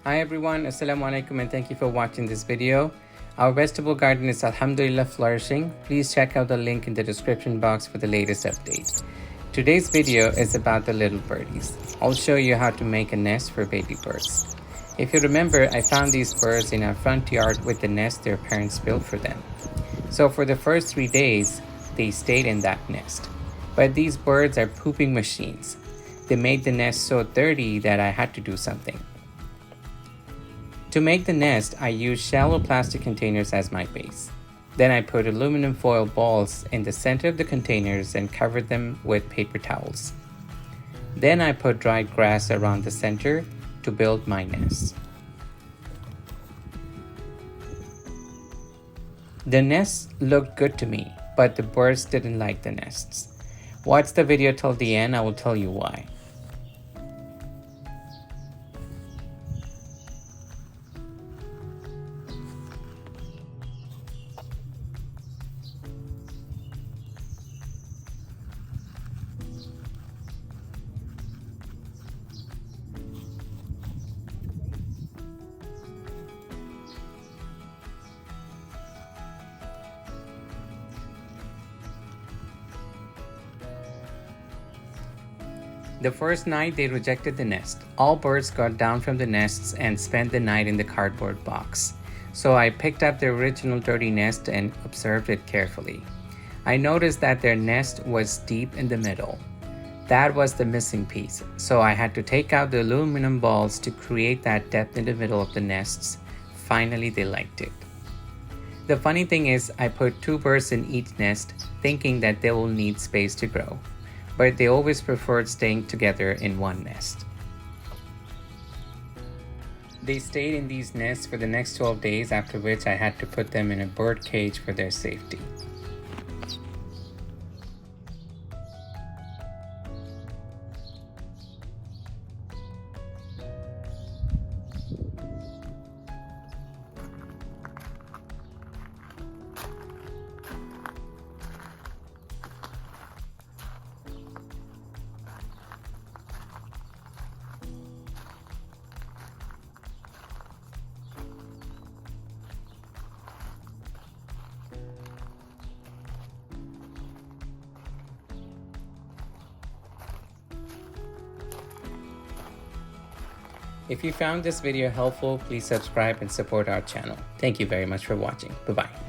Hi everyone, Assalamu alaikum and thank you for watching this video. Our vegetable garden is alhamdulillah flourishing. Please check out the link in the description box for the latest update. Today's video is about the little birdies. I'll show you how to make a nest for baby birds. If you remember, I found these birds in our front yard with the nest their parents built for them. So for the first 3 days, they stayed in that nest. But these birds are pooping machines. They made the nest so dirty that I had to do something. To make the nest, I used shallow plastic containers as my base. Then I put aluminum foil balls in the center of the containers and covered them with paper towels. Then I put dried grass around the center to build my nest. The nests looked good to me, but the birds didn't like the nests. Watch the video till the end, I will tell you why. The first night they rejected the nest. All birds got down from the nests and spent the night in the cardboard box. So I picked up the original dirty nest and observed it carefully. I noticed that their nest was deep in the middle. That was the missing piece, so I had to take out the aluminum balls to create that depth in the middle of the nests. Finally, they liked it. The funny thing is, I put 2 birds in each nest, thinking that they will need space to grow. But they always preferred staying together in one nest. They stayed in these nests for the next 12 days, after which I had to put them in a bird cage for their safety. If you found this video helpful, please subscribe and support our channel. Thank you very much for watching. Bye-bye.